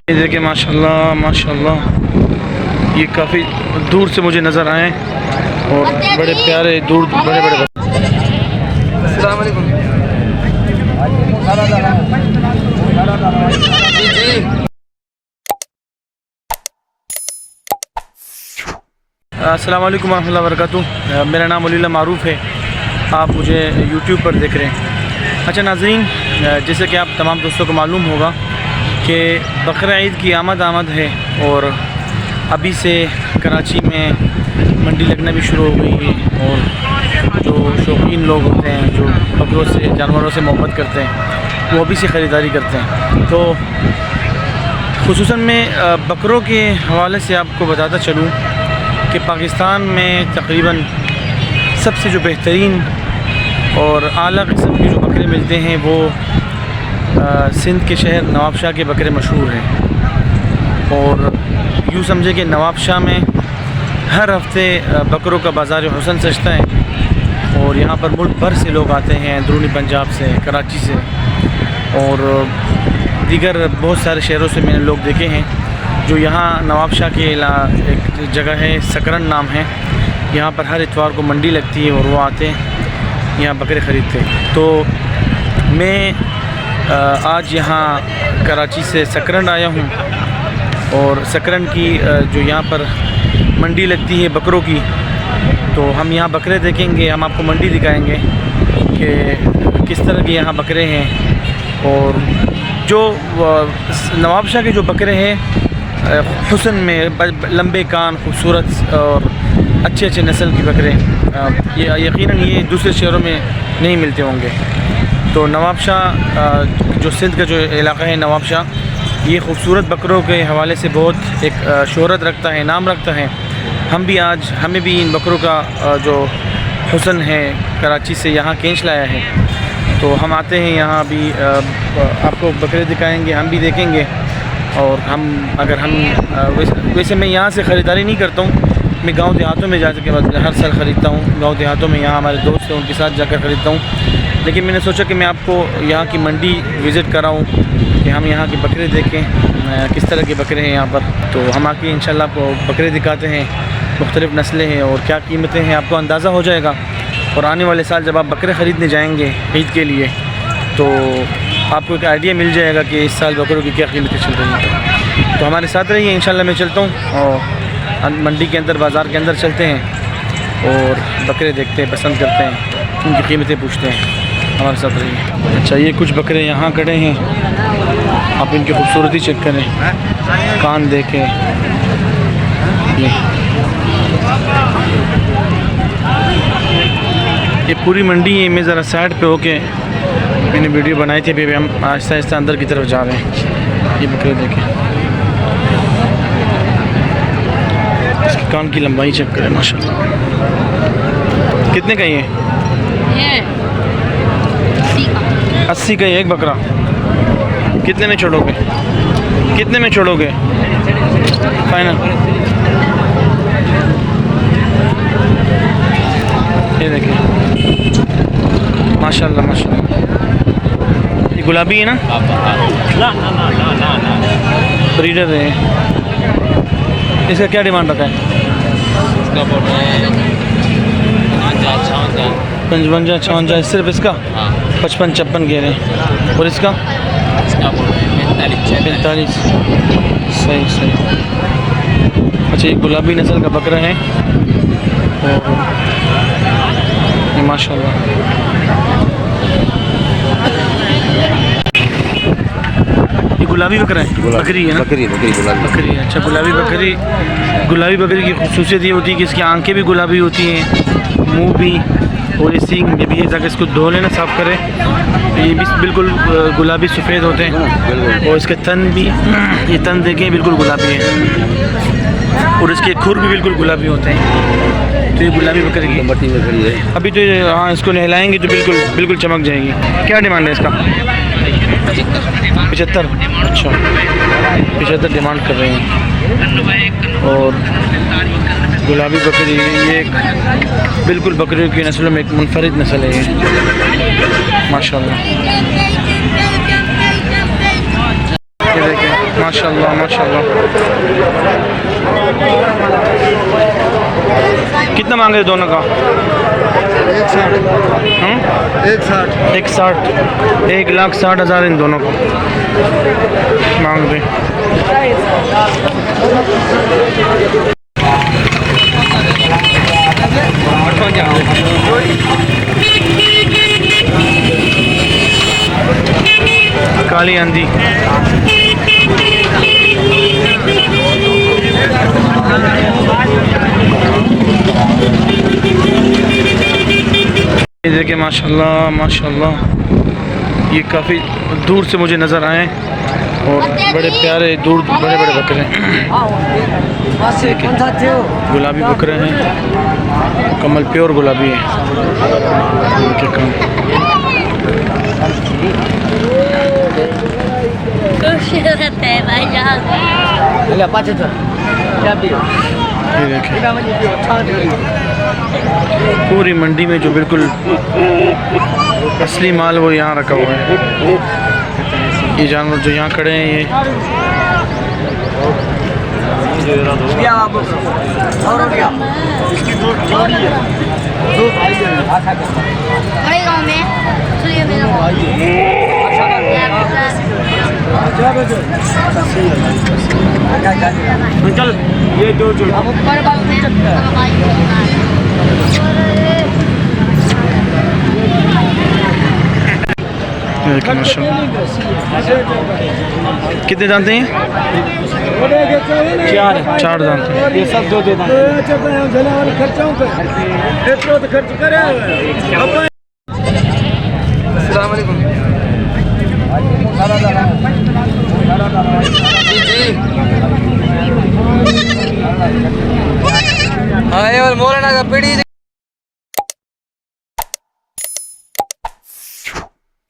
ये देखिए माशाल्लाह माशाल्लाह, ये काफ़ी दूर से मुझे नज़र आए और बड़े प्यारे दूर बड़े बड़े। अस्सलाम वालेकुम। अस्सलाम वालेकुम रहमतुल्लाहि व बरकातुहू। मेरा नाम अलील्लाह मारूफ़ है, आप मुझे यूट्यूब पर देख रहे हैं। अच्छा नाज़रीन, जैसे कि आप तमाम दोस्तों को मालूम होगा कि बकरा ईद की आमद है और अभी से कराची में मंडी लगना भी शुरू हो गई है और जो शौकीन लोग होते हैं, जो बकरों से जानवरों से मोहब्बत करते हैं, वो अभी से ख़रीदारी करते हैं। तो ख़ुसूसन मैं बकरों के हवाले से आपको बताता चलूँ कि पाकिस्तान में तकरीबन सबसे जो बेहतरीन और आला किस्म के जो बकरे मिलते हैं वो सिंध के शहर नवाबशाह के बकरे मशहूर हैं। और यूँ समझे कि नवाबशाह में हर हफ्ते बकरों का बाज़ार हुसन सजता है और यहाँ पर मुल्क भर से लोग आते हैं, अंदरूनी पंजाब से, कराची से और दीगर बहुत सारे शहरों से मैंने लोग देखे हैं जो यहाँ नवाबशाह के एक जगह है, सकरन नाम है, यहाँ पर हर इतवार को मंडी लगती है और वो आते हैं यहाँ बकरे ख़रीदते हैं। तो मैं आज यहाँ कराची से सकरन आया हूँ और सकरन की जो यहाँ पर मंडी लगती है बकरों की, तो हम यहाँ बकरे देखेंगे, हम आपको मंडी दिखाएंगे कि किस तरह के यहाँ बकरे हैं। और जो नवाबशाह के जो बकरे हैं हुस्न में, लंबे कान, खूबसूरत और अच्छे नस्ल की बकरे, यकीनन ये दूसरे शहरों में नहीं मिलते होंगे। तो नवाबशाह जो सिंध का जो इलाक़ा है नवाबशाह, ये ख़ूबसूरत बकरों के हवाले से बहुत एक शोहरत रखता है, नाम रखता है। हमें भी इन बकरों का जो हुस्न है कराची से यहाँ खींच लाया है। तो हम आते हैं यहाँ भी, आपको बकरे दिखाएंगे, हम भी देखेंगे। और वैसे मैं यहाँ से ख़रीदारी नहीं करता हूँ, मैं गांव देहातों में जा के हर साल ख़रीदता हूँ। गांव देहातों में यहाँ हमारे दोस्त हैं, उनके साथ जाकर ख़रीदता हूँ। लेकिन मैंने सोचा कि मैं आपको यहाँ की मंडी विज़िट कराऊँ कि हम यहाँ के बकरे देखें, किस तरह के बकरे हैं यहाँ पर। तो हम आके इंशाल्लाह आपको बकरे दिखाते हैं, मुख्तलिफ़ नस्लें हैं और क्या कीमतें हैं, आपको अंदाज़ा हो जाएगा। और आने वाले साल जब आप बकरे ख़रीदने जाएँगे ईद के लिए, तो आपको एक आइडिया मिल जाएगा कि इस साल बकरों की क्या कीमतें चल रही हैं। तो हमारे साथ रहिए, इंशाल्लाह मैं चलता हूँ और मंडी के अंदर, बाज़ार के अंदर चलते हैं और बकरे देखते हैं, पसंद करते हैं, उनकी कीमतें पूछते हैं। हमारे साथ रहिए। अच्छा, ये कुछ बकरे यहाँ खड़े हैं, आप इनकी खूबसूरती चेक करें, कान देखें। ये पूरी मंडी है। मैं ज़रा साइड पे होके मैंने वीडियो बनाई थी, अभी हम आहिस्ता आहिस्ता अंदर की तरफ जा रहे हैं। ये बकरे देखें, इसके कान की लंबाई चेक करें, माशाल्लाह। कितने का ये? 80 का एक बकरा। कितने में छोड़ोगे? कितने में छोड़ोगे फाइनल? ये देखिए माशाल्लाह माशाल्लाह। ये गुलाबी है ना? ब्रीडर है। इसका क्या डिमांड रखा है? 55 56 सिर्फ इसका? 55 56 कह रहे हैं। और इसका 45। सही सही। अच्छा, ये गुलाबी नस्ल का बकरा है और ये माशाल्लाह। ये गुलाबी बकरा है, बकरी है ना? बकरी बकरी। अच्छा, गुलाबी बकरी की खूबसूरत ये होती है कि इसकी आंखें भी गुलाबी होती हैं, मुंह भी, और ये सींग जब ये जाकर इसको धो लेना, साफ़ करें, तो ये भी बिल्कुल गुलाबी सफ़ेद होते हैं। और इसके तन भी, ये तन देखें, बिल्कुल गुलाबी है और इसके खुर भी बिल्कुल गुलाबी होते हैं। तो ये गुलाबी बकरी की बकरी है। अभी तो हाँ, इसको नहलाएंगे तो बिल्कुल चमक जाएगी। क्या डिमांड है इसका? 75। अच्छा, 75 डिमांड कर रहे हैं। और गुलाबी बकरी ये एक बिल्कुल बकरियों की नस्लों में एक मुनफरिद नस्ल है ये, माशाल्लाह। माशाल्लाह। कितना मांगे दोनों का? 1,60 1,60,000 इन दोनों को मांग रहे। काली आंधी ये देखिए माशाल्लाह माशाल्लाह, ये काफ़ी दूर से मुझे नज़र आए और बड़े प्यारे दूर बड़े बड़े बकरे हैं। गुलाबी बकरे हैं, कमल प्योर गुलाबी है। इनके काम ये देखिए पूरी मंडी में जो बिल्कुल असली माल वो यहाँ रखा हुआ है। ये जानवर जो यहाँ खड़े हैं ये बड़े गाँव में सुनिए मेरा चल ये दो जो कितने जानते हैं? 4 जानते हैं। ये सब 2 दे दें। अस्सलाम वालेकुम। हाँ ये मोलाना का पीढ़ी